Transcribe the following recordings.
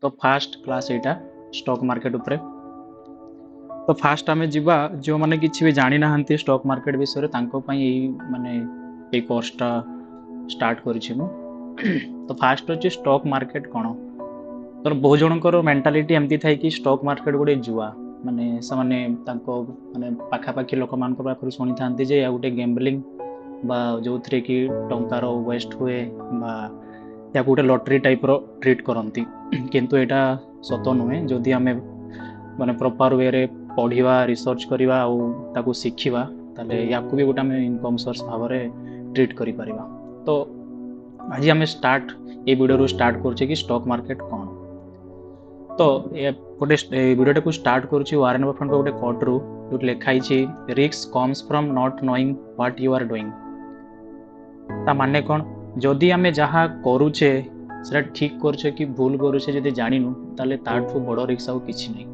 तो fast class एटा stock market उपरे। तो फास्ट आमे जिबा जो माने किछि भी जानि नाहंती स्टॉक मार्केट विषय रे तांको पई एई माने ए कोर्सटा स्टार्ट करिछि मु। तो फास्ट अछि स्टॉक मार्केट कोन तो बहु जनकर मेंटालिटी एमती थाई कि स्टॉक मार्केट गोटे जुआ माने से तांको माने पाखा पाखी लोक मानक पाखरु सुनि थांती जे या गोटे गैम्बलिंग बा जो थ्रे की टंकार वेस्ट हुए बा या गोटे लॉटरी टाइप रो ट्रीट करंती किंतु एटा सत नुहे जदि आमे माने प्रॉपर वे रे पढ़िवा रिसर्च करिवा आ ताकू शिखिवा ताले याकू भी गोटे आमे इनकम सोर्स भाव रे ट्रीट करि परिबा। तो आज आमे स्टार्ट ए वीडियो रो स्टार्ट करछे कि स्टॉक मार्केट कोन। तो ए गोटे वीडियो को स्टार्ट करूची वारेन बफेट गोटे कोट रू जो लिखाई छी risk comes from not knowing what you are doing. ता माने कोन जदि आमे जहा करूचे सेटा ठीक करछे कि भूल करूचे जदि जानिनु ताले ताठू बड़ रिस्क आउ किछि नै।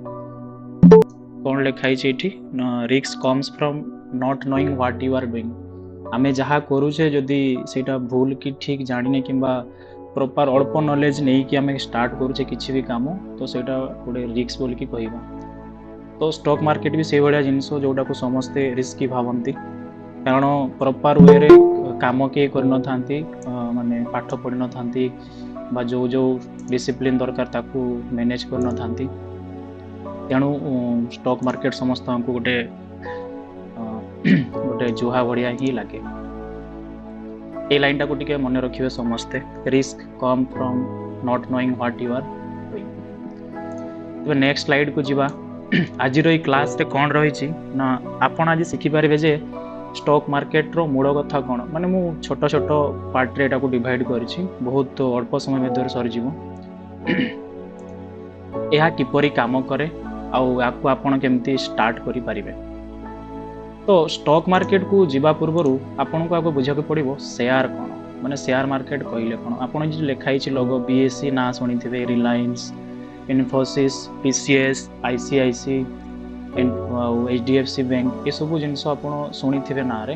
कोन लिखाई छी एठी risk comes from not knowing what you are doing. आमे जहा करूचे जदि सेटा भूल कि ठीक जानिने किंबा प्रॉपर अल्प नॉलेज नहीं कि आमे स्टार्ट करूचे किछि भी काम तो सेटा गोटे रिस्क बोल कि कहिबा। तो स्टॉक मार्केट भी से भलिया जिंस जोटा को समस्ते रिस्की भावंती कारण प्रॉपर वे रे काम के कर न थांती माने पाठ पढ़ी न थांती बा जो जो डिसिप्लिन दरकार ताकू मैनेज कर न थांती तेणु स्टॉक मार्केट समस्त हमको गोटे गोटे जुहा बढ़िया ही लगे। ए लाइन टाको टिके मन रखिबे समस्ते risk come from not knowing what you are doing. तो नेक्स्ट स्लाइड को जीवा। आज रो क्लास रे कोन रही छी ना आपण आज सिखि पारबे जे स्टॉक मार्केट रो मूल कथा कोन माने मु छोट छोट पार्ट रे टाको डिवाइड करिछि बहुत अल्प समय में सरी जीवो एहा किपरि काम करे आउ याकू आपण केमती स्टार्ट करि पारिबे। तो स्टॉक मार्केट को जीवा पूर्व आपन को आगे बुझा पड़ो शेयर कौन माने शेयर मार्केट कहले कौन आपन जो लिखाई लोगो बीएससी ना शुणी थे Reliance Infosys PCS ICICI HDFC bank ये सब जिनस आप शुणी थे ना रे।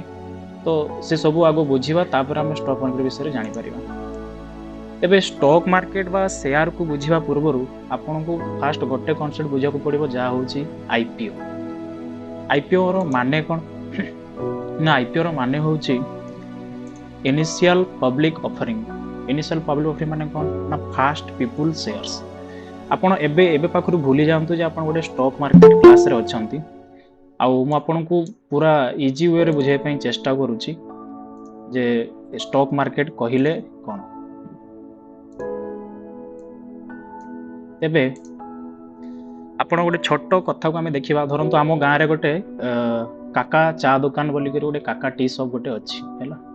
तो से सब आगो बुझा तापर आम स्टॉक मार्केट विषय जापर। एबे स्टॉक मार्केट बा शेयर को बुझा पूर्व आपन को फास्ट गोटे कॉन्सेप्ट बुझा पड़ो जहाँ हूँ आईपीओ। आईपीओ रो माने कौन ना आईपीओ रो माने होची initial public offering. Initial public offering माने कौन ना फास्ट पीपल शेयर्स। आपण एबे एबे पाखरु भूली जांतु जे आपण गोटे स्टॉक मार्केट क्लास रे अछंती आउ मु आपण को पूरा इजी वे रे बुझाय पई चेष्टा करूची जे स्टॉक मार्केट कहिले कोन। एबे आपण गोटे छोट कथा को आम देखा धरतु आम गाँव में गोटे काका चा दुकान बोलिक गोटे काका टी शॉप गोटे अच्छी है।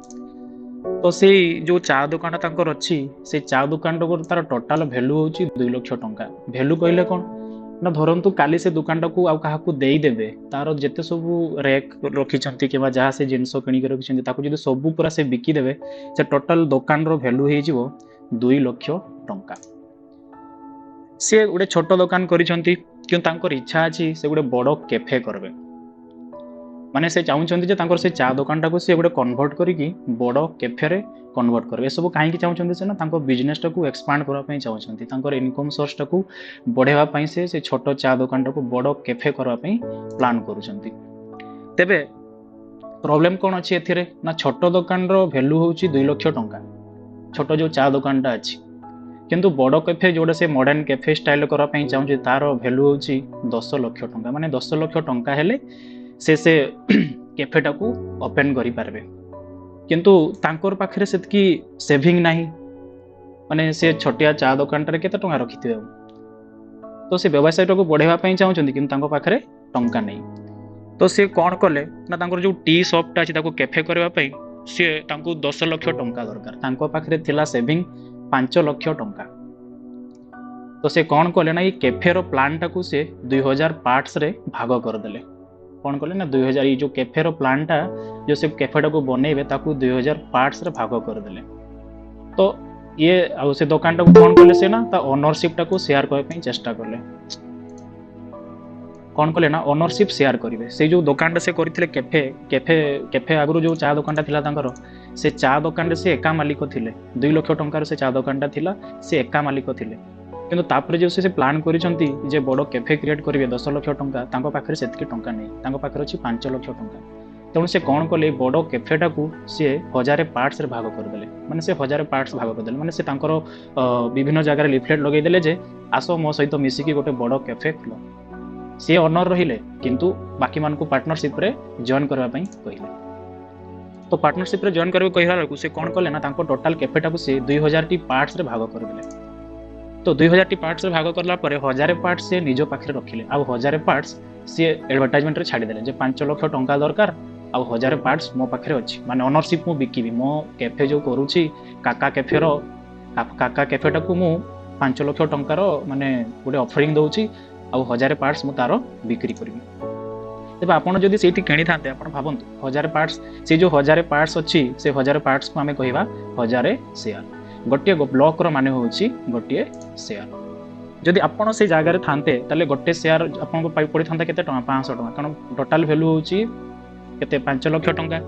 तो से जो चा दुकान तांकर अच्छी से चा दुकान तार टोटाल वैल्यू होची 2 लाख टंका। वैल्यू कहले कौन ना धरतु काली से दुकान टाकू आ काहाकू देदेवे तार जेते सब रैक रखिछंती कि जहाँ से जिनस किणिक रखिछंती ताकू जदि सब पूरा से बिकिदेवे से टोटाल दुकान रो वैल्यू हो जिवो 2 लाख टंका। से गोटे छोट दुकान करिछंती कि तांकर इच्छा अछि से गोटे बड़ कैफे करबे माने से चाहउछंती जे तांकर से चा दुकान टाको से गोटे कन्वर्ट करिकि बड़ कैफे रे कन्वर्ट करबे। सब काहे कि चाहउछंती से ना तांकर बिजनेस टाको एक्सपांड करबा पई चाहउछंती तांकर इनकम सोर्स टाको बढ़ेवा पई से छोट चा दुकान टाको बड़ कैफे करबा पई प्लान करूछंती। तेबे प्रॉब्लम कोन अछि एथिरे ना छोट दुकान रो वैल्यू होची 2 लाख टंका छोट जो चा दुकानटा अछि किंतु बड़ कैफे जोड़े से मॉडर्न कैफे स्टाइल करने चाहूँ तार वैल्यू हूँ 10 लाख टंका माने 10 लाख टंका हेले से कैफे टाकू ओपन करि पारबे किंतु तांकर पाखरे सेतकी सेविंग नाही माने से छोटिया चा दुकान रे केते टंका रखिथिबे तो से व्यवसाय टाकू बढ़ेवा पई चाहउछंती किंतु तांको पाखरे टंका नाही। तो से कोन कले ना तांकर जो टी शॉप टा अछि ताको कैफे करबा पई से तांको 10 लाख टंका दरकार तांको पाखरे थिला सेविंग 5 लाख टंका। तो से कौन कले ना ये कैफे रो प्लान टाकू से 2000 पार्ट्स रे भाग कर देले। कौन कले ना 2000 ये जो कैफे रो प्लान टा जो से कैफे टाकू बनेबे ताकू 2000 पार्ट्स रे भाग कर देले। तो ये आ से दुकान टाकू कौन कले से ना ता ओनरशिप टाकू शेयर करबे पई चेष्टा करले। कौन कले ना ओनरशिप शेयर करिवे से जो दुकान से करथिले कैफे कैफे कैफे आगु जो चा दुकान टा थिला तांकर से चा दुकान से एका मालिक थिले 2 लाख टंकार से चा दुकान टा थिला से एका मालिक थिले କିନ୍ତୁ ତାପରେ ଯେଉଁ ସେ ପ୍ଲାନ୍ କରିଛନ୍ତି ଯେ ବଡ଼ କେଫେ କ୍ରିଏଟ୍ କରିବେ 10 ଲକ୍ଷ ଟଙ୍କା, ତାଙ୍କ ପାଖରେ ସେତିକି ଟଙ୍କା ନାହିଁ, ତାଙ୍କ ପାଖରେ ଅଛି 5 ଲକ୍ଷ ଟଙ୍କା। ତେଣୁ ସେ କ'ଣ କଲେ, ଏଇ ବଡ଼ କେଫେଟାକୁ ସିଏ 1000 ପାର୍ଟସରେ ଭାଗ କରିଦେଲେ। ମାନେ ସେ 1000 ପାର୍ଟସ ଭାଗ କରିଦେଲେ, ମାନେ ସେ ତାଙ୍କର ବିଭିନ୍ନ ଜାଗାରେ ଲିଫଲେଟ୍ ଲଗେଇଦେଲେ ଯେ ଆସ ମୋ ସହିତ ମିଶିକି ଗୋଟେ ବଡ଼ କେଫେ ଖୋଲ। ସିଏ ଅନର ରହିଲେ, କିନ୍ତୁ ବାକିମାନଙ୍କୁ ପାର୍ଟନରସିପ୍ରେ ଜଏନ୍ କରିବା ପାଇଁ କହିଲେ। ତ ପାର୍ଟନରସିପ୍ରେ ଜଏନ୍ କରିବାକୁ କହିଲା ବେଳକୁ ସେ କ'ଣ କଲେ ନା, ତାଙ୍କ ଟୋଟାଲ କେଫେଟାକୁ ସେ 2000ଟି ପାର୍ଟସରେ ଭାଗ କରିଦେଲେ। ତ 2000ଟି ପାର୍ଟସରେ ଭାଗ କଲା ପରେ 1000 ପାର୍ଟସ ସେ ନିଜ ପାଖରେ ରଖିଲେ, ଆଉ 1000 ପାର୍ଟସ ସିଏ ଆଡ଼ଭର୍ଟାଇଜମେଣ୍ଟରେ ଛାଡ଼ିଦେଲେ ଯେ 5 ଲକ୍ଷ ଟଙ୍କା ଦରକାର, ଆଉ 1000 ପାର୍ଟସ ମୋ ପାଖରେ ଅଛି, ମାନେ ଅନରସିପ୍ ମୁଁ ବିକିବି। ମୋ କେଫେ ଯେଉଁ କରୁଛି କାକା କେଫେଟାକୁ ମୁଁ 5 ଲକ୍ଷ ଟଙ୍କାର ମାନେ ଗୋଟେ ଅଫରିଂ ଦେଉଛି, ଆଉ 1000 ପାର୍ଟସ ମୁଁ ତାର ବିକ୍ରି କରିବି। ତେବେ ଆପଣ ଯଦି ସେଇଠି କିଣିଥାନ୍ତେ, ଆପଣ ଭାବନ୍ତୁ 1000 ପାର୍ଟସ, ସେ ଯେଉଁ 1000 ପାର୍ଟସ ଅଛି, ସେ 1000 ପାର୍ଟସକୁ ଆମେ କହିବା 1000 ସେୟାର। ଗୋଟିଏ ବ୍ଲକର ମାନେ ହେଉଛି ଗୋଟିଏ ସେୟାର। ଯଦି ଆପଣ ସେ ଜାଗାରେ ଥାନ୍ତେ, ତାହେଲେ ଗୋଟେ ସେୟାର ଆପଣଙ୍କୁ ପଡ଼ିଥାନ୍ତା କେତେ ଟଙ୍କା? 500 ଟଙ୍କା। କାରଣ ଟୋଟାଲ ଭ୍ୟାଲୁ ହେଉଛି କେତେ? 5 ଲକ୍ଷ ଟଙ୍କା।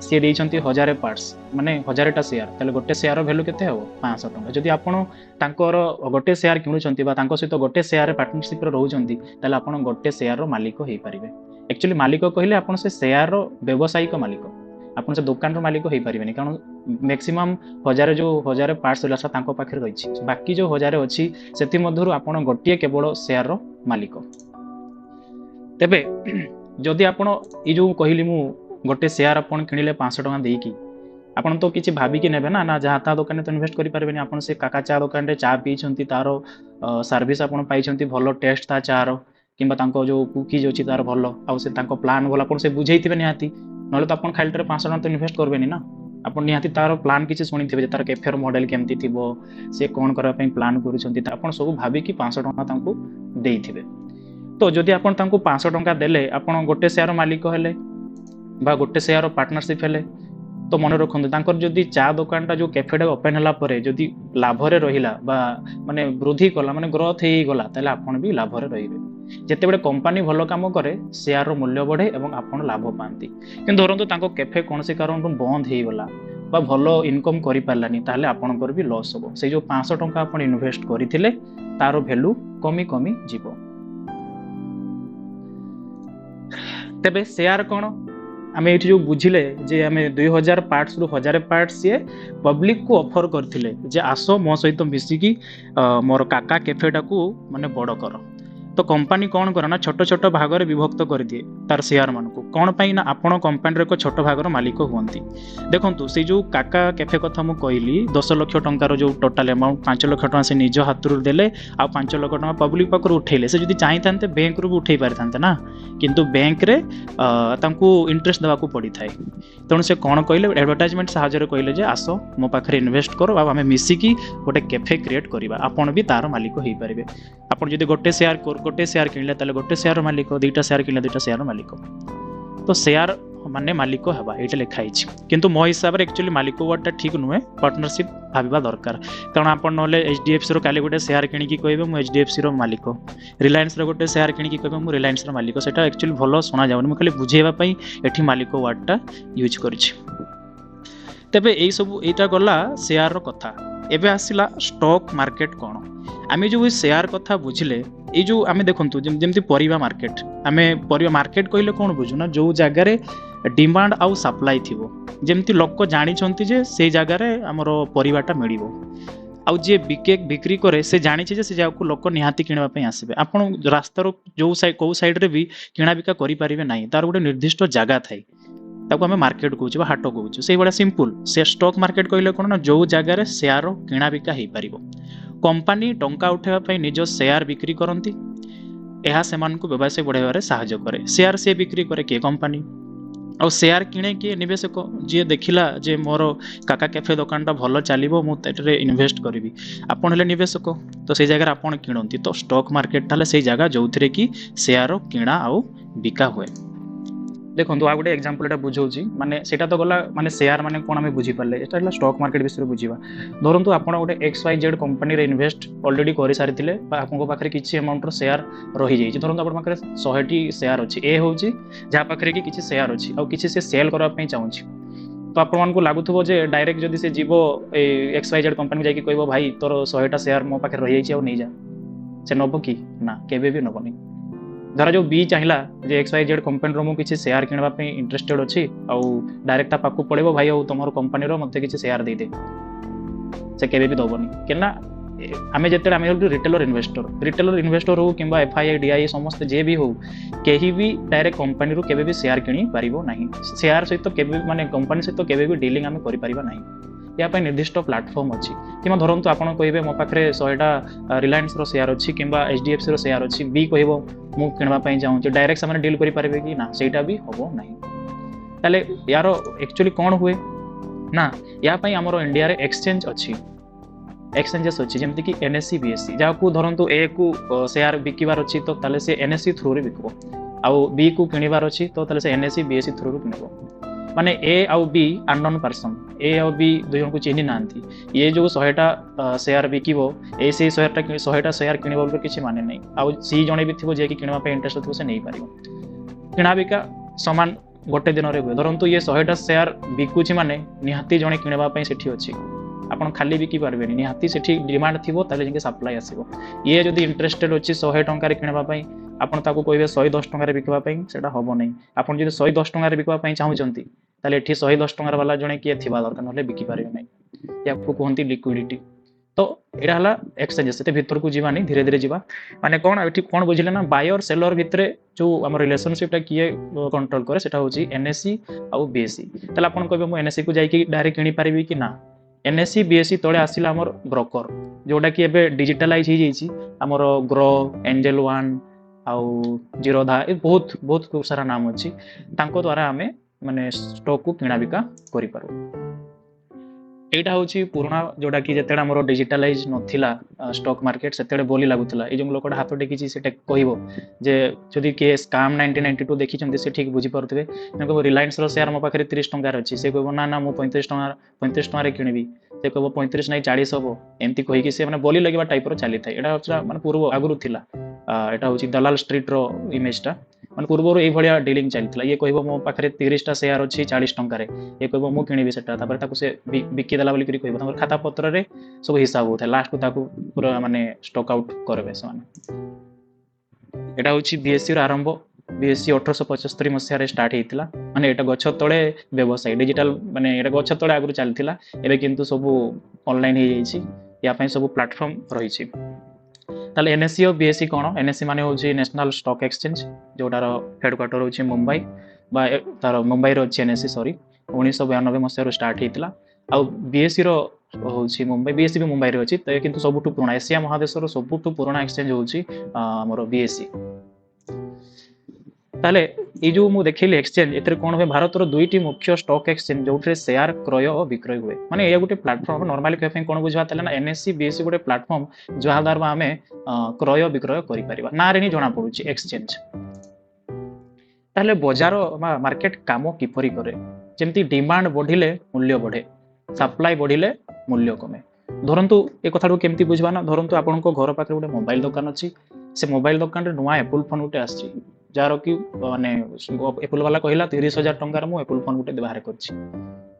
ସିଏ ଦେଇଛନ୍ତି 1000 ପାର୍ଟସ, ମାନେ 1000ଟା ସେୟାର, ତାହେଲେ ଗୋଟେ ସେୟାର ଭ୍ୟାଲୁ କେତେ ହେବ? 500 ଟଙ୍କା। ଯଦି ଆପଣ ତାଙ୍କର ଗୋଟେ ସେୟାର କିଣୁଛନ୍ତି ବା ତାଙ୍କ ସହିତ ଗୋଟେ ସେୟାରରେ ପାର୍ଟନରସିପ୍ରେ ରହୁଛନ୍ତି, ତାହେଲେ ଆପଣ ଗୋଟେ ସେୟାରର ମାଲିକ ହେଇପାରିବେ। ଆକ୍ଚୁଆଲି ମାଲିକ କହିଲେ ଆପଣ ସେ ସେୟାରର ବ୍ୟବସାୟିକ ମାଲିକ, ଆପଣ ସେ ଦୋକାନର ମାଲିକ ହେଇପାରିବେନି। କାରଣ ମ୍ୟାକ୍ସିମମ୍ 1000 ପାର୍ଟସ ରହିଲା ସେଟା ତାଙ୍କ ପାଖରେ ରହିଛି, ବାକି ଯେଉଁ 1000 ଅଛି ସେଥିମଧ୍ୟରୁ ଆପଣ ଗୋଟିଏ କେବଳ ସେୟାରର ମାଲିକ। ତେବେ ଯଦି ଆପଣ ଏଇ ଯେଉଁ କହିଲି ମୁଁ, ଗୋଟେ ସେୟାର ଆପଣ କିଣିଲେ 500 ଟଙ୍କା ଦେଇକି, ଆପଣ ତ କିଛି ଭାବିକି ନେବେ ନା, ନା ଯାହା ତା ଦୋକାନରେ ତ ଇନଭେଷ୍ଟ କରିପାରିବେନି। ଆପଣ ସେ କାକା ଚା ଦୋକାନରେ ଚା ପିଇଛନ୍ତି, ତାର ସର୍ଭିସ୍ ଆପଣ ପାଇଛନ୍ତି, ଭଲ ଟେଷ୍ଟ ତା ଚାର, କିମ୍ବା ତାଙ୍କ ଯେଉଁ କୁକିଜ୍ ଅଛି ତାର ଭଲ, ଆଉ ସେ ତାଙ୍କ ପ୍ଲାନ୍ ଭଲ, ଆପଣ ସେ ବୁଝେଇଥିବେ ନିହାତି। ନହେଲେ ତ ଆପଣ ଖାଲିଟାରେ 500 ଟଙ୍କା ତ ଇନଭେଷ୍ଟ କରିବେନି ନା। ଆପଣ ନିହାତି ତାର ପ୍ଲାନ୍ କିଛି ଶୁଣିଥିବେ ଯେ ତାର କେଫେର ମଡେଲ କେମିତି ଥିବ, ସେ କ'ଣ କରିବା ପାଇଁ ପ୍ଲାନ୍ କରୁଛନ୍ତି, ଆପଣ ସବୁ ଭାବିକି 500 ଟଙ୍କା ତାଙ୍କୁ ଦେଇଥିବେ। ତ ଯଦି ଆପଣ ତାଙ୍କୁ 500 ଟଙ୍କା ଦେଲେ, ଆପଣ ଗୋଟେ ସେୟାର ମାଲିକ ହେଲେ ବା ଗୋଟେ ସେୟାର ପାର୍ଟନରସିପ୍ ହେଲେ। ତ ମନେ ରଖନ୍ତୁ, ତାଙ୍କର ଯଦି ଚା ଦୋକାନଟା ଯେଉଁ କେଫେଟା ଓପେନ୍ ହେଲା ପରେ ଯଦି ଲାଭରେ ରହିଲା ବା ମାନେ ବୃଦ୍ଧି କଲା, ମାନେ ଗ୍ରୋଥ ହେଇଗଲା, ତାହେଲେ ଆପଣ ବି ଲାଭରେ ରହିବେ। ଯେତେବେଳେ କମ୍ପାନୀ ଭଲ କାମ କରେ, ସେୟାରର ମୂଲ୍ୟ ବଢ଼େ ଏବଂ ଆପଣ ଲାଭ ପାଆନ୍ତି। କିନ୍ତୁ ଧରନ୍ତୁ ତାଙ୍କ କେଫେ କୌଣସି କାରଣରୁ ବନ୍ଦ ହେଇଗଲା ବା ଭଲ ଇନକମ୍ କରିପାରିଲାନି, ତାହେଲେ ଆପଣଙ୍କର ବି ଲସ୍ ହେବ। ସେଇ ଯେଉଁ 500 ଟଙ୍କା ଆପଣ ଇନଭେଷ୍ଟ କରିଥିଲେ, ତାର ଭ୍ୟାଲୁ କମି କମି ଯିବ। ତେବେ ସେୟାର କ'ଣ? ଆମେ ଏଇଠି ଯେଉଁ ବୁଝିଲେ ଯେ ଆମେ 2000 ପାର୍ଟସରୁ 1000 ପାର୍ଟସ ସିଏ ପବ୍ଲିକକୁ ଅଫର କରିଥିଲେ ଯେ ଆସ ମୋ ସହିତ ମିଶିକି ମୋର କାକା କେଫେଟାକୁ ମାନେ ବଡ଼ କର। ତ କମ୍ପାନୀ କ'ଣ କରେ ନା, ଛୋଟ ଛୋଟ ଭାଗରେ ବିଭକ୍ତ କରିଦିଏ ତାର ସେୟାରମାନଙ୍କୁ। କ'ଣ ପାଇଁ ନା, ଆପଣ କମ୍ପାନୀର ଏକ ଛୋଟ ଭାଗର ମାଲିକ ହୁଅନ୍ତି। ଦେଖନ୍ତୁ, ସେଇ ଯେଉଁ କାକା କେଫେ କଥା ମୁଁ କହିଲି, 10 ଲକ୍ଷ ଟଙ୍କାର ଯେଉଁ ଟୋଟାଲ ଆମାଉଣ୍ଟ 5 ଲକ୍ଷ ଟଙ୍କା ସେ ନିଜ ହାତରୁ ଦେଲେ, ଆଉ 5 ଲକ୍ଷ ଟଙ୍କା ପବ୍ଲିକ ପାଖରୁ ଉଠେଇଲେ। ସେ ଯଦି ଚାହିଁଥାନ୍ତେ ବ୍ୟାଙ୍କରୁ ବି ଉଠେଇ ପାରିଥାନ୍ତେ ନା, କିନ୍ତୁ ବ୍ୟାଙ୍କରେ ତାଙ୍କୁ ଇଣ୍ଟରେଷ୍ଟ ଦେବାକୁ ପଡ଼ିଥାଏ। ତେଣୁ ସେ କ'ଣ କହିଲେ, ଆଡ଼ଭର୍ଟାଇଜମେଣ୍ଟ ସାହାଯ୍ୟରେ କହିଲେ ଯେ ଆସ ମୋ ପାଖରେ ଇନଭେଷ୍ଟ କର, ଆଉ ଆମେ ମିଶିକି ଗୋଟେ କେଫେ କ୍ରିଏଟ୍ କରିବା, ଆପଣ ବି ତାର ମାଲିକ ହେଇପାରିବେ। ଆପଣ ଯଦି ଗୋଟେ ସେୟାର କିଣିଲେ, ତାହେଲେ ଗୋଟେ ସେୟାର ମାଲିକ, 2ଟା ସେୟାର କିଣିଲେ 2ଟା ସେୟାର ମାଲିକ। ତ ସେୟାର ମାନେ ମାଲିକ ହେବା, ଏଇଟା ଲେଖା ହେଇଛି। କିନ୍ତୁ ମୋ ହିସାବରେ ଆକ୍ଚୁଆଲି ମାଲିକ ୱାର୍ଡଟା ଠିକ୍ ନୁହେଁ, ପାର୍ଟନରସିପ୍ ଭାବିବା ଦରକାର। କାରଣ ଆପଣ ନହେଲେ HDFCର କାଲି ଗୋଟେ ସେୟାର କିଣିକି କହିବେ ମୁଁ HDFCର ମାଲିକ, ରିଲାଏନ୍ସର ଗୋଟେ ସେୟାର କିଣିକି କହିବେ ମୁଁ ରିଲାଏନ୍ସର ମାଲିକ। ସେଟା ଆକ୍ଚୁଆଲି ଭଲ ଶୁଣାଯାଉନି। ମୁଁ ଖାଲି ବୁଝେଇବା ପାଇଁ ଏଠି ମାଲିକ ୱାର୍ଡଟା ୟୁଜ୍ କରିଛି। ତେବେ ଏଇଟା ଗଲା ସେୟାରର କଥା। ଏବେ ଆସିଲା ଷ୍ଟକ୍ ମାର୍କେଟ କ'ଣ? ଆମେ ଯେଉଁ ସେୟାର କଥା ବୁଝିଲେ, ଏଇ ଯେଉଁ ଆମେ ଦେଖନ୍ତୁ ଯେମିତି ପରିବା ମାର୍କେଟ, ଆମେ ପରିବା ମାର୍କେଟ କହିଲେ କ'ଣ ବୁଝୁ ନା, ଯେଉଁ ଜାଗାରେ ଡିମାଣ୍ଡ ଆଉ ସପ୍ଲାଇ ଥିବ। ଯେମିତି ଲୋକ ଜାଣିଛନ୍ତି ଯେ ସେଇ ଜାଗାରେ ଆମର ପରିବାଟା ମିଳିବ, ଆଉ ଯିଏ ବିକ୍ରି କରେ ସେ ଜାଣିଛି ଯେ ସେ ଜାଗାକୁ ଲୋକ ନିହାତି କିଣିବା ପାଇଁ ଆସିବେ। ଆପଣ ରାସ୍ତାର କେଉଁ ସାଇଡ଼ରେ ବି କିଣାବିକା କରିପାରିବେ ନାହିଁ, ତାର ଗୋଟେ ନିର୍ଦ୍ଦିଷ୍ଟ ଜାଗା ଥାଏ, ତାକୁ ଆମେ ମାର୍କେଟ କହୁଛୁ ବା ହାଟ କହୁଛୁ। ସେଇଭଳିଆ ସିମ୍ପଲ ସେ ଷ୍ଟକ୍ ମାର୍କେଟ କହିଲେ କ'ଣ ନା, ଯେଉଁ ଜାଗାରେ ସେୟାର କିଣାବିକା ହେଇପାରିବ। କମ୍ପାନୀ ଟଙ୍କା ଉଠାଇବା ପାଇଁ ନିଜ ସେୟାର ବିକ୍ରି କରନ୍ତି, ଏହା ସେମାନଙ୍କୁ ବ୍ୟବସାୟ ବଢ଼ାଇବାରେ ସାହାଯ୍ୟ କରେ। ସେୟାର ସେ ବିକ୍ରି କରେ କିଏ? କମ୍ପାନୀ। ଆଉ ସେୟାର କିଣେ କିଏ? ନିବେଶକ। ଯିଏ ଦେଖିଲା ଯେ ମୋର କାକା କେଫେ ଦୋକାନଟା ଭଲ ଚାଲିବ, ମୁଁ ଏଠାରେ ଇନଭେଷ୍ଟ କରିବି, ଆପଣ ହେଲେ ନିବେଶକ। ତ ସେଇ ଜାଗାରେ ଆପଣ କିଣନ୍ତି। ତ ଷ୍ଟକ୍ ମାର୍କେଟଟା ହେଲେ ସେଇ ଜାଗା ଯେଉଁଥିରେ କି ସେୟାର କିଣା ଆଉ ବିକା ହୁଏ। ଦେଖନ୍ତୁ, ଆଉ ଗୋଟେ ଏକ୍ଜାମ୍ପଲଟା ବୁଝାଉଛି। ମାନେ ସେଇଟା ତ ଗଲା ମାନେ ସେୟାର ମାନେ କ'ଣ ଆମେ ବୁଝିପାରିଲେ, ଏଟା ହେଲା ଷ୍ଟକ୍ ମାର୍କେଟ ବିଷୟରେ ବୁଝିବା। ଧରନ୍ତୁ ଆପଣ ଗୋଟେ XYZ କମ୍ପାନୀରେ ଇନଭେଷ୍ଟ ଅଲରେଡ଼ି କରିସାରିଥିଲେ, ବା ଆପଣଙ୍କ ପାଖରେ କିଛି ଆମାଉଣ୍ଟର ସେୟାର ରହିଯାଇଛି। ଧରନ୍ତୁ ଆପଣଙ୍କ ପାଖରେ 100ଟି ସେୟାର ଅଛି। ଏ ହେଉଛି ଯାହା ପାଖରେ କି କିଛି ସେୟାର ଅଛି, ଆଉ କିଛି ସେ ସେଲ୍ କରିବା ପାଇଁ ଚାହୁଁଛି। ତ ଆପଣମାନଙ୍କୁ ଲାଗୁଥିବ ଯେ ଡାଇରେକ୍ଟ ଯଦି ସେ ଯିବ XYZ କମ୍ପାନୀକୁ ଯାଇକି କହିବ ଭାଇ ତୋର 100ଟା ସେୟାର ମୋ ପାଖରେ ରହିଯାଇଛି, ଆଉ ନେଇଯା, से नब कि ना केबे भी नबनी धर जो बी चाहिए जे XYZ कंपनी रो किसी शेयर किणवा इंटरेस्टेड अच्छी आउ डायरेक्ट पाक पड़े भाई आउ तुम कंपनी मत किसी शेयर दे दे से केबे भी दबनी क्या आम जिते रिटेलर इन्वेस्टर हो कि FII DI समस्त जे भी हो कहीं भी डायरेक्ट कंपनी केबे भी शेयर किणी पारिबो नहीं शेयर सहित केबे माने कंपनी सहित केबे भी डीलिंग आम करि परिबा नहीं या निर्दिष्ट प्लाटफर्म अच्छी कि धरतु आप कहे मो पाखे 100टा रिलायंस शेयर अच्छी कि HDFC रो शेयर अच्छी बी कह मु किणवाई चाहूँगी डायरेक्ट से डील करेंगे कि ना सेटा भी हम ना ताले यार एक्चुअली कौन हुए ना या आमर इंडिया रे एक्सचेंज अच्छी एक्सचेंजेस अच्छी जमती कि NSE BSE जहाँ धरतु ए को शेयर बिकबार अच्छी तो ताले से NSE थ्रू बिकब आउ बी को किणवार अच्छी तो ताले से NSE BSE थ्रू किणब माने ए आउ बी अननोन पर्सन ए आउ बी दुई जन को चिन्ह ना ये जो 100टा शेयर बिकब ए से 100टा शेयर किणव किसी माने नहीं आउ सी जड़े भी थी जे कि किणवा इंटरेस्ट थो से नहीं पार किणा बिका सामान गोटे दिन में हुए धरतु ये 100टा शेयर बिकुची माने निहाती जड़े किणवाई से अच्छी आपन खाली बिकी पारे निहाती से डिमांड थी जाके सप्लाई आसो ये जब इंटरेस्टेड अच्छी 100 टंकार किणवाई आपन ताको कहे 110 टंकार बिकवाई से हम नहीं आपन जो 110 टंकार बिकवाई चाहूँगी ताले एठी 110 टंकार वाला जड़े किए थी दरकार ना बिकी पारे नहीं या कहते लिक्विडिटी तो यहाँ है एक्सचेंजेस से भीतर को जीवानी धीरे धीरे जीवा माने कौन ये कौन बुझे ना बायर सेलर भितर जो आम रिलेशनशिपटा किए कंट्रोल करे सेटा होची NSE आउ BSE ताले आपन कहबे मु NSE को जाइए डायरेक्ट किनी पारिबी कि ना NSE BSE तले आसिला आमर ब्रोकर जोटा कि एबे डिजिटलाइज हो जाइए आमर ग्रो एंजल वन आउ जीरोधा बहुत बहुत सारा नाम अच्छी तांको द्वारा आमे माने स्टॉक को किना बिका करि पारो एटा होची पुराना जोटा कि जेतेडा हमरो डिजिटलाइज नथिला स्टॉक मार्केट सेतेडे बोली लागुतला ए जो लोकडा हाथ टेकी सेटा कहबो जे जदि के स्कैम 1992 देखि चंदी से ठीक बुझी परतबेनको रिलायंस रो शेयर मो पाखरे 30 टंका अछि से कहबो ना ना मु 35 टंका रे किनिबी से कहबो 35 नहीं 40 हबो एमती कहि कि से माने बोली लगबा टाइप रो चली थाय एटा माने पूर्व आगुरु थिला एटा होची दलाल स्ट्रीट रो इमेजटा माने पूर्व ये भाया डिलिंग चलता ये कह मो पाखे 30टा शेयर अच्छी 40 टंकार ये कह मु किणी सेटा से बिकिदेला बोली कह खाता पत्र रे सब हिसाब होता है लास्ट को पूरा माने स्टॉक आउट करबे से एटा होची BSE आरंभ BSE 1875 मसीह स्टार्ट होता माने एटा गछ तले व्यवसाय डिजिटल माने एटा गछ तले आगु चलता एबे किंतु सब ऑनलाइन हो जाइछि या पई सब प्लेटफॉर्म रही ताले NSE और BSE कौन NSE माने होची नेशनल स्टॉक एक्सचेंज जोटार हेडक्वार्टर होची मुंबई बा तार मुंबई रो NSE सॉरी 1992 मसीह स्टार्ट होता आ BSE रो होची मुंबई BSE भी मुंबई रे अछि त किंतु सबुठु पुराना एशिया महादेश रो सबुठु पुराना एक्सचेंज होची हमरो BSE ताले ये जो मु देखिली एक्सचेंज एथरे कोन हो भारत रो दुईटी मुख्य स्टॉक एक्सचेंज जोठरे शेयर क्रय और विक्रय हुए माने ये गोटे प्लेटफॉर्म नॉर्मली कहफे कोन बुझवा तले ना NSE BSE गोटे प्लेटफॉर्म जहा द्वारा हमें क्रय विक्रय करि परिबा ना रे नि जणा पडुची एक्सचेंज ताले बाजार मार्केट काम किपरि करे जेमती डिमांड बढ़िले मूल्य बढ़े सप्लाई बढ़िले मूल्य कमे धरंतु ए कथाडू केमती बुझवा ना धरंतु आपन को घर पाखे गोटे मोबाइल दुकान अछि से मोबाइल दुकान रे नुआ एप्पल फोन गोटे आछि जार कि माने एप्पल वाला कहला 30,000 टंकार मु एप्पल फोन गोटे बाहर करछि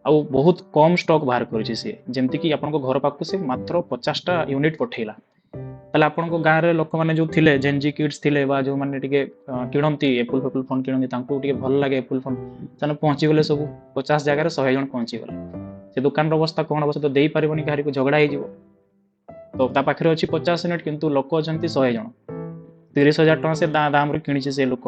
आ बहुत कम स्टॉक बाहर करछि से जेमती कि आपन को घर पाखु से मात्र 50टा यूनिट पठेला ताले आपन को गांव रे लोक माने जो थिले जेनजी किड्स थिले बा जो माने टिके किणंती एप्पल फोन किणंती तांको टिके भल लागे एप्पल फोन सने पहुंची गले सब 50 जगह रे 100 जन पहुंची गले से दुकान रो अवस्था कोन अवस्था तो देई परिबोनी गारी को झगड़ा हे जिवो तो ता पाखरे अछि 50 यूनिट किंतु लोक अछंती 100 जन 30,000 टका से दाम रे किनिछि से लोक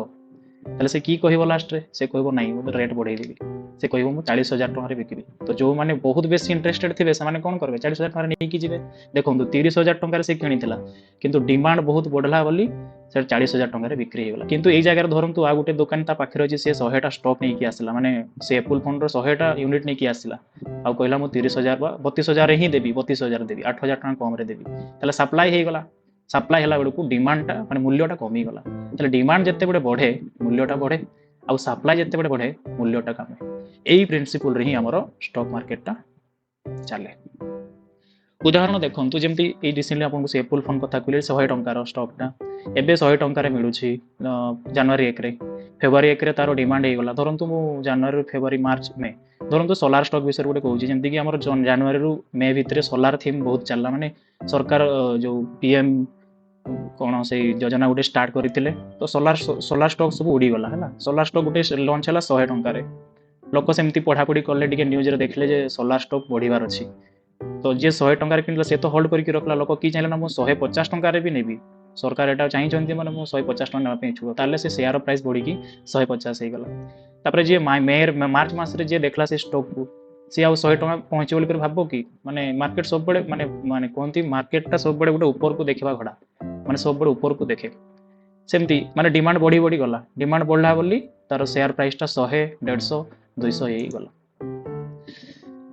ताले से की कहबो लास्ट रे से कहबो नाही मो रेट बढ़ाई देबी से कहबो मु 40,000 टका रे बिकिबी तो जो माने बहुत बेसी इंटरेस्टेड थिबे से माने कोन करबे 40,000 टका रे नै कि जिवे देखंतु 30,000 टका रे से किनिथिला किंतु डिमांड बहुत बढ़ला बोली से 40,000 टका रे बिक्री हेगला किंतु एई जगह रे धरंतु आ गुटे दुकान ता पाखरे अछि से 100टा स्टॉक नै कि आसला माने से एप्पल फोन रो 100टा यूनिट नै कि आसला आ कहला मु 30,000 बा 32,000 रे ही देबी 32,000 देबी 8,000 टका कम रे देबी ताले सप्लाई हेगला सप्लाई हला बेडू डिमांडटा माने मूल्यटा कमी गला ताले डिमांड जत्ते बडे बढ़े मूल्यटा बढ़े आ सप्लाई जत्ते बडे बढ़े मूल्यटा कमे एई प्रिंसिपल रे ही हमरो स्टॉक मार्केटटा चले उदाहरण देखंतु जेमती ए रिसेंटली आपन से एप्पल फोन कथा कहले 100 टंकार स्टॉकटा एबे 100 टंकार मिलुछि जनवरी 1 रे फेब्रुआरी 1 रे तारो डिमांड हे गला धरंतु मु जनवरी फेब्रुआरी मार्च में धरंतु सोलार स्टॉक विषय गोटे कहूँ जेमती कि हमर जनवरी रु मे भितर सोलार थीम बहुत चलला माने सरकार जो PM कौन से योजना गोटे स्टार्ट करते तो सोलार स्टॉक सब उड़ीगला है सोलार स्टॉक गोटे लंच है 100 टकर लोक सेमती पढ़ापढ़ी कले न्यूज देखले सोलार स्टॉक बढ़िबार अच्छी तो जी 100 टकर किनला से तो होल्ड करके रखला लोक कि चाहिए ना मुझे 150 टकर भी नेबी सरकार एटा चाहिए मैंने मुझे 150 टका नापे इच्छुक ताले से शेयर प्राइस बढ़ी 150 हो गला तापर जी मार्च मास जी देखला से स्टॉक को सी आउ 100 टका पहुँचे बोल भाव कि माने मार्केट सब बड़े माने माने कहती मार्केटा सब बड़े गोटे ऊपर को देखा घड़ा माने सब बड़े ऊपर को देखे सेमती माने डिमांड बढ़ी बढ़ी गला डिमांड बढ़ला बोली तार शेयर प्राइस टा 100 150 200 हो गला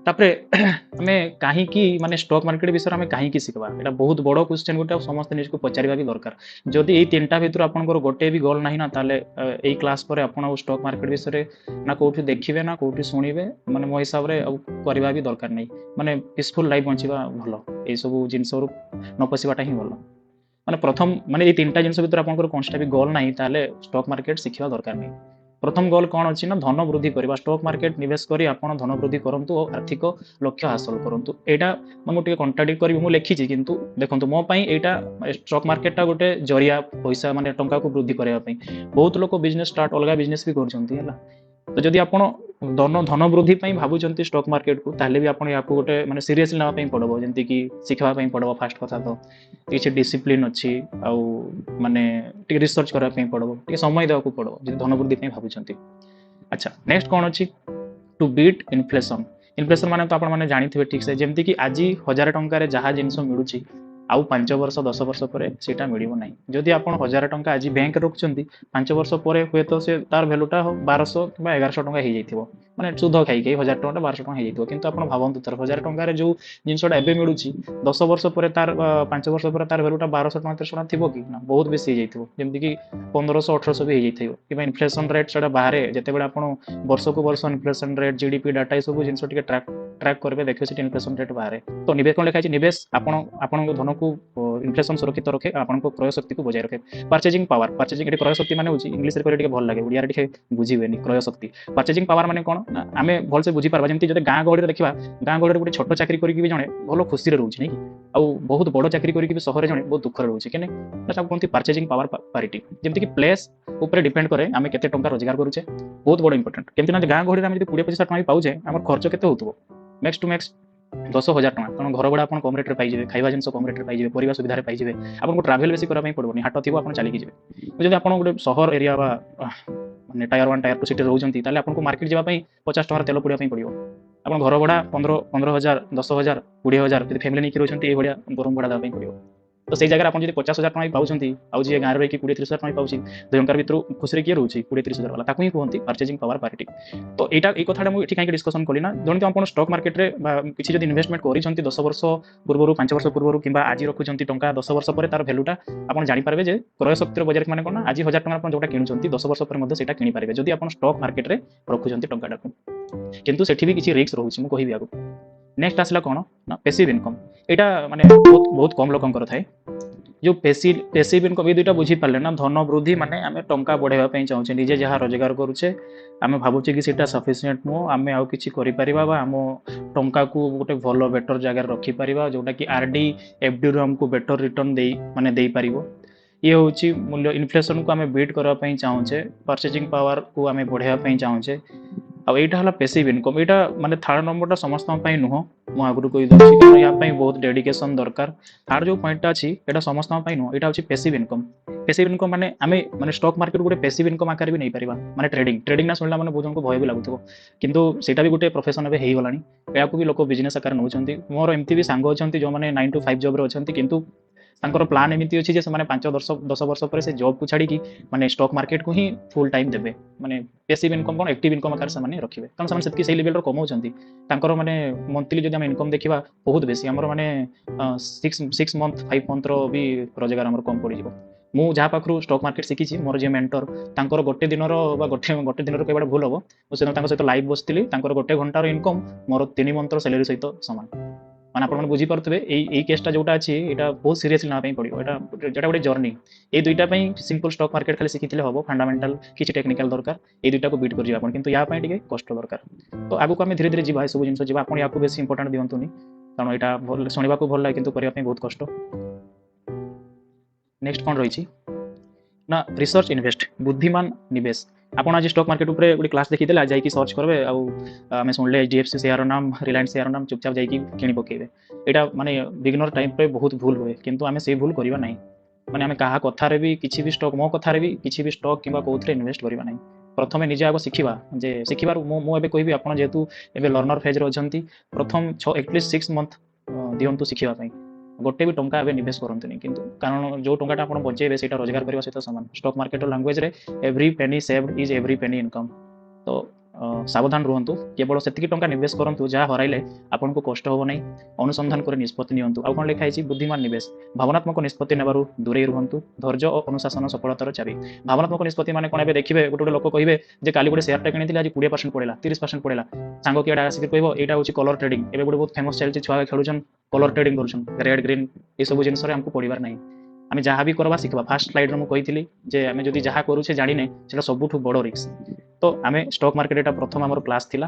तापरे आमे कहीं माने स्टॉक मार्केट विषय में कहीं शिखा यहाँ बहुत बड़ क्वेश्चन गोटे समस्त निजको पचारिबा भी दरकार जदि यही तीनटा भितर आपनकर गोटे भी गोल नहीं ना ताले एई क्लास पर आपन स्टॉक मार्केट विषय ना कोठी देखिबे ना कोठी सुनिबे माने मो हिसाब रे करबा भी दरकार नहीं माने पीसफुल लाइफ बंचिबा भलो ए सब जिंस न पशिबाटा ही भलो माने प्रथम माने ये तीनटा जिनस भितर आपनकर कोनस्टा भी गोल नहीं ताले स्टॉक मार्केट शिखिबा दरकार नहीं प्रथम गोल कौन अच्छी ना धन वृद्धि करवा स्टॉक मार्केट निवेश करी आपन धन वृद्धि करंतु और आर्थिक लक्ष्य हासिल करंतु एटा मुझे कंट्राडिक्ट करी मु लिखिछि किंतु देखंतु मो पई एटा स्टॉक मार्केटटा गोटे जरिया पैसा माने टंका को वृद्धि करबा पई बहुत लोक बिजनेस स्टार्ट अलगा बिजनेस भी करछंती हला तो जदि आपन धन वृद्धि पई भाबुचंती स्टॉक मार्केट को ताले भी आपन याको गोटे माने सीरियसली नबा पई पड़बो जेंति कि सिखबा पई पड़बो फास्ट कथा तो किछि डिसिप्लिन अछि आउ माने टिके रिसर्च करा पई पड़बो टिके समय देवा को पड़बो जदि धन वृद्धि पई भाबुचंती अच्छा नेक्स्ट कौन अच्छी टू बीट इन्फ्लेशन इन्फ्लेशन माने तो आपण माने जानिथिबे ठीक से जेमति कि आज 1000 टंका जहाँ जिनस मिलूची आउ 5 वर्ष 10 वर्ष पर सीटा मिलिबो नाही जदि आपण 1000 टंका आज बैंक रखुचंती 5 वर्ष पर हुए तो से तार वैल्यूटा 1200 किबा 1100 टंका हे जाइथिबो माने सुध खाई के 1000 टंका 1200 टंका हे जाइथिबो किंतु आपण भाबंतु तार 1000 टंका रे जो जिनसटा एबे मिलूची 10 वर्ष पर तार 5 वर्ष पर तार वैल्यूटा 1200 टंका 1300 टंका थिबो कि ना बहुत बेसी हे जाइथिबो जेमति कि 1500 1800 भी हे जाइथिबो किबा इन्फ्लेशन रेट सेटा बाहर जेते बेला आपण वर्ष को वर्ष इन्फ्लेशन रेट जीडीपी डाटा सब जिनस टिके ट्रैक करबे देखियो से इन्फ्लेशन रेट बाहर तो निवेश कोन लिखाइ निवेश आपण धन को इन्फ्लेशन सुरक्षित रखे आपण क्रय शक्ति को बजाय रखे परचेजिंग पावर ये क्रय शक्ति माने होची इंग्लिश रे करे भल लगे ओडिया रे बुझीबेनी क्रय शक्ति परचेजिंग पावर माने कोन आमे भल से बुझी पारबा जेंति जदि गां गहड़ी देखिबा गां गहड़ी गोटे छोट चाकरी करिक भी जणे भलो खुशी रे रहउची नै आ बहुत बड़ चाकरी करिक भी शहर जणे बहुत दुख रे रहउची केने ना कोनती परचेजिंग पावर पारिटी जेंति कि प्लेस ऊपर डिपेंड करे आमे केते टंका रोजगार करूचे बहुत बड़ इंपोर्टेंट केमति ना गां गहड़ी आमे जदि 20-25 टका पाउचे हमर खर्च केते होतबो मैक्स टू मैक्स 10,000 टका कारण घर भड़ा आप कम रेट्रे पाइबे खाଇବା जिनस कम रेट्रे पाइबे परिवार सुविधा पाइबे आपको ट्राभेल बेसी करबा पड़ोनी हाट थी आप चलिए जी जब आप गोटे सहर एरिया माने टायर 1 टायर 2 सिटी रोचंती ताले आपको मार्केट जावाई 50 टका तेल पुड़िया पड़ो आप घर भड़ा 15,000 10,000 20,000 फैमिली नहीं रोचंती ये भाया गरम भड़ा देवाई पड़ो तो सही जगह आप 50,000 टका पाँच आउ जी गाँव रही 20-30,000 टका पाँच दुई भर खुशी किए रोचे 20-30,000 वाला ताकू ही कहते परचेजिंग पावर पारिटी तो यहाँ ये कथा मुझे कहीं डिस्कसन कली ना जन आप स्टॉक मार्केट में किसी जब इन्वेस्टमेंट कर 10 वर्ष पूर्व 5 वर्ष पूर्व कि आज रखुंट टंका 10 वर्ष पर तार भैल्यूटा आप जापारे जे क्रय शक्तिर बजार मैंने कौन आज 1000 टका जो किणुंट 10 वर्ष पर किनीपारे जदि आप स्टॉक मार्केट में रखुंट टंका किंतु सेठी भी किसी रिस्क रोचे मुझे कहबी आगे नेक्स्ट आसला कौन ना पैसिव इनकम यहाँ माने बहुत कम लोकंकर थाए जो पैसिव इनकम ये दुईटा बुझी पारे ना धन वृद्धि माने आमे टंका बढ़ाइबा चाहूचे निजे जहाँ रोजगार करुचे आमे भावुचे कि सेटा सफिशिएंट नुह आमे आउ किछि करि परिबा बा आम टंका को गोटे भल बेटर जगह रखि परिबा जोटा कि आरडी एफडी रो हमको बेटर रिटर्न दे माने दे परिबो ये होची मूल्य इन्फ्लेशन को आमे बीट करबा पई चाहूचे परचेजिंग पावर को आमे बढ़ाइबा पई चाहूचे अब यहाँ है पैसिव इनकम यहाँ माने थर्ड नंबरटा समस्त नुह मुझे आगु कही दूसरी कारण यहाँ बहुत डेडिकेशन दरकार थर्ड जो पॉइंटा अच्छी यहाँ समस्त नुह यहाँ हूँ पैसिव इनकम माने आमे माने स्टॉक मार्केट गोटे पैसिव इनकम आकार भी नहीं पारिबा माने ट्रेडिंग ना सुनला माने बहुत जन को भय भी लगुथबो किंतु सेटा भी गोटे प्रोफेशन एबे हेई गलानी या को भी लोक बिजनेस आकार नउचंती मोर एमती भी सांग अछंती जो माने 9 to 5 जॉब रे अछंती किंतु तांकर प्लान एमती अच्छी से 5-10 वर्ष पर से जॉब को छाड़ी माने स्टॉक मार्केट को ही फुल टाइम देबे माने पैसिव इनकम कोन एक्टिव इनकम आकार से माने रखिबे कारण से सेतकी सही लेवल रो कमाउचंती तांकर माने मंथली जदि हम इनकम देखिबा बहुत बेसी हमर माने 6 मंथ 5 मंथ रो भी रोजगार हमर कम पड़ी जिवो मु जहाँ पाखु स्टॉक मार्केट शिखी मोर जे मेंटर तांकर गोटे दिन गोटे दिन कई भूल हम मुझे सहित लाइव बसती गोटे घंटार इनकम मोर 3 मंथर सैलरी सहित सामान माने आप बुझीपे यही केसटा जोटा अच्छी यहाँ बहुत सीरियसली ना पड़ो यहाँ गोटे जर्नी ये दुईटा सिंपल स्टॉक मार्केट खाली शिखी हम फंडामेंटाल किसी टेक्निकल दरकार ये दुईटा को बीट कर किंतु या कष्ट दरकार तो आगू आम धीरे धीरे जी सब जिन जी आप बेस इंपोर्टाट दिंतुनि कारण यहाँ शुणा भल लगे किंतु करने बहुत कष्ट नेक्स्ट कौन रही ना रिसर्च इन्वेस्ट बुद्धिमान निवेश आपन आज स्टॉक मार्केट ऊपर गोटे क्लास देखी देला जाई सर्च करबे आम शुणिले HDFC शेयर नाम रिलायंस शेयर नाम चुपचाप जाई किणी पकेबे एटा माने बिगिनर टाइम पे बहुत भूल हुए किंतु आमे से भूल करबा नहीं माने आमे कहा कथारे भी किछि भी स्टॉक मो कथारे भी किछि भी स्टॉक किबा कोथरे इन्वेस्ट करबा नहीं प्रथमे निजे आगो शिखिबा जे शिखिबार मो एबे कहबी आपन जेतु एबे लर्नर फेज रे अछंती प्रथम 6 एटलीस्ट 6 मंथ दियंतु शिखिबा पई गोटे भी टंका एबे निवेश करंतनी किंतु कारण जो टंकाटा आपण बचेबे सेटा रोजगार करबा सहित समान स्टॉक मार्केट लैंग्वेज रे every penny saved is every penny income तो सावधान रुहंतु केवल सेतिकी टंका निवेश करंतु जहाँ हराइले आपनको कष्ट हो नहीं अनुसंधान कर निष्पत्ति नियंतु आ कोन लिखा है बुद्धिमान निवेश भावनात्मक निष्पत्ति नेबारु दूरे रुहंतु धैर्य और अनुशासन सफलतार चाबी भावनात्मक निष्पत्ति माने कोन एबे देखिबे गोटे लोक कहिबे जे काली गोटे शेयर टा किनिथिले आज 20% पड़ेला 30% पड़ेला सांग किएडा आसिक कहबो एटा होची कलर ट्रेडिंग एबे गोटे बहुत फेमस चलछि छुआ खेलुछन कलर ट्रेडिंग करूछन रेड ग्रीन ए सब जिंस रे हमको पड़िबार नहीं आमे जहाँ भी करबा शिखबा फास्ट स्लाइड रे मु कहिथिली जे आमे जदी जहाँ करूछे जानिने सेटा सबुठु बड़ रिस्क तो आमे स्टॉक मार्केट एटा प्रथम हमर क्लास थिला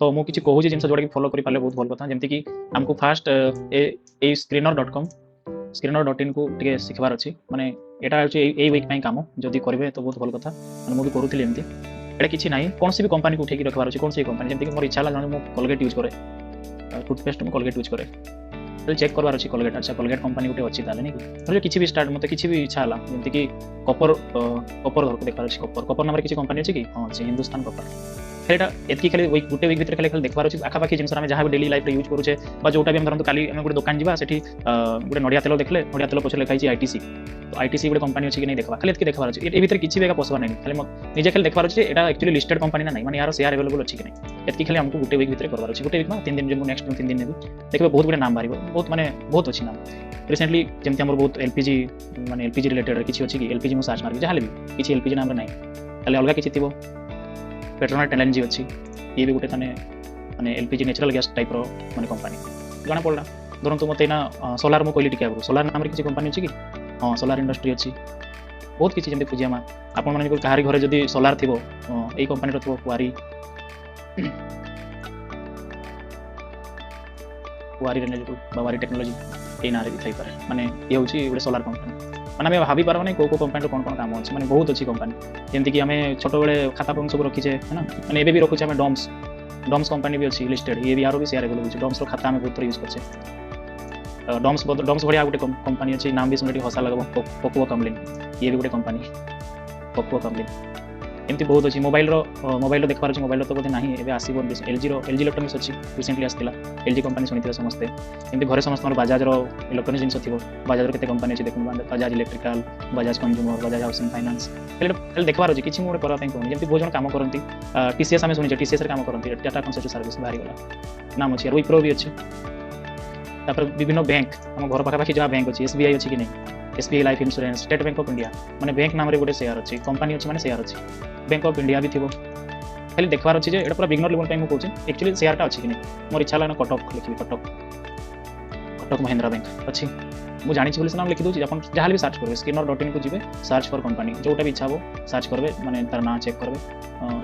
तो मु किछि कहूछि जिंस जोडा कि फॉलो करि पाले बहुत भल कथा जेमति कि हमको फास्ट ए screener.com screener.in को टिके सिखबार अछि माने एटा होछि ए वीक पई काम जदी करबे तो बहुत भल कथा माने मु भी करूथिली एमति एटा किछि नाही कोनसी भी कंपनी को उठेकी रखबार अछि कोनसी कंपनी जेमति कि मोर इच्छा लागन मु कोलगेट यूज करे टूथपेस्ट मु कोलगेट यूज करे तो चेक करबार अछि कोलगेट अच्छा कोलगेट कंपनी उठे अछि ताले नहीं कि किछि भी स्टार्ट मते किछि भी इच्छा हला जेमति कि कॉपर धर को देखबार अछि कॉपर नाम रे किछि कंपनी अछि कि हां अछि हिंदुस्तान कॉपर एटा एतकी खाली गोटे वीक भीतर खाली देखबार अछि आखा पाखी जिंस हम जहाँ भी डेली लाइफ रे यूज करूछे बा जोटा भी हम धरंतु काली हम गोटे दुकान जिबा सेठी गोटे नडिया तेल देखले नडिया तेल पछले लिखा छै ITC तो ITC गोटे कंपनी अछि कि नहीं देखबा खाली एतकी देखबार अछि ए भीतर किछि बेगा पसबा नहीं खाली निजे खाली देखबार अछि एटा एक्चुअली लिस्टेड कंपनी ना नहीं माने यार शेयर अवेलेबल अछि कि नहीं एतकी खाली हमको गोटे वीक भीतर करबार अछि गोटे वीक ना 3 दिन जे नेक्स्ट 3 दिन नेबी देखबे बहुत गुडे नाम बारिबो बहुत माने बहुत अछि नाम रिसेंटली जेमति हमर बहुत LPG माने LPG रिलेटेड किछि अछि कि LPG मु सर्च मारबी जहाले भी किछि LPG नाम रे नहीं खाली अलगा किछि थिबो पेट्रोनेट LNG अछि ये भी गोटे माने LPG नेचुरल गैस टाइप रो माने कंपनी जाना पड़ला धरंतु मते ना सोलार मु कहली टिके आगु सोलार नाम रे किछि कंपनी अछि कि हां सोलार इंडस्ट्री अछि बहुत किछि जेमते फुजियामा आपन माने कहारी घरे जदी सोलार थिबो एई कंपनी रो थिबो वारी रेनेबल बावारी टेक्नोलॉजी ए नारे भी थाई पारे माने ये होछि गोटे सोलार कंपनी माने हम भाभी पारबा नै को कंपनी कोन कोन काम अछि माने बहुत अछि कंपनी जेमति कि हमें छोट बेले खाता पर सब रखी छे है ना माने एबे भी रखु छे हमें डॉम्स कंपनी भी अछि लिस्टेड ये भी आरो भी शेयर अवेलेबल अछि डॉम्स रो खाता हमें बहुत यूज करछे डॉम्स बढ़िया गोटे कंपनी अछि नाम भी सुनले हसा लगबो पपुआ कमलिन ये भी गोटे कंपनी पपुआ कमलिन एमती बहुत अच्छी मोबाइल देखबार अच्छे मोबाइल तो बोधे ना एवं आसो LG इलेक्ट्रोनिक्स अच्छी रिसेंटली आसला LG कंपनी शुणी समस्ते एमती घरे समस्त बजाज इलेक्ट्रोनिक जिन थी बजाज केते कंपनी अच्छे देखो Bajaj electrical Bajaj consumer Bajaj housing finance खाली देखबार अच्छे किसी गोटे करवाई कहूँ जमी बहुत जन कम करती TCS आम शुणे TCS कम करती टाटा कंसल्टिंग सर्विस बाहरी गला नाम अच्छे विप्रो भी अच्छे विभिन्न बैंक आम घर पाखापाखि जहाँ बैंक अच्छी SBI अच्छी कि नहीं SBI life insurance state bank of India माने बैंक नाम रे गोटे शेयर अच्छी कंपनी अच्छी माने शेयर अच्छी बैंक ऑफ इंडिया भी थी खाली देखबार अच्छे एटा पूरा बिगनर लेवल टाइम कहूँ एक्चुअली शेयरटा अच्छी कि नहीं मोर इच्छा लगे कटक लिखी कटक महिंद्रा बैंक अच्छी मुझे जानी बोली नाम लिखी दूसरी आप जहाँ भी सर्च करेंगे screener.in को जी सर्च फॉर कंपनी जोटा भी इच्छा हो सर्च करेंगे माने तार ना चेक करेंगे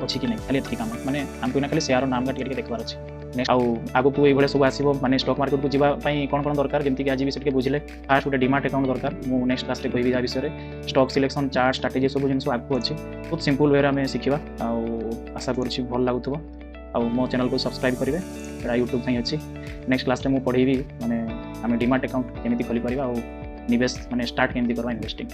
अच्छी कि नहीं खाली एतकी काम माने हमको खाली शेयर नाम का टिके देखबार अच्छे नेक्स्ट आगु को ये सब आसो माने स्टॉक मार्केट को जावाई कौन कौन दरकार जमीक आज भी से बुझे फास्ट गोटे डीमार्ट अकाउंट दरकार मुझे नेक्स्ट क्लास में कहबी विषय स्टॉक सिलेक्शन चार्ट स्ट्रैटेजी सब जिन आगू अच्छे बहुत सिंपल वे आम शिखा आशा करुँच भल लगुव आ मो चैनल को सब्सक्राइब करेंगे एटा यूट्यूब अच्छी नेक्स्ट क्लास में मुझे पढ़ेबी माने आम डीमार्ट अकाउंट केमी खोली पार निवेश माने स्टार्ट केमी करवा इन्वेस्टिंग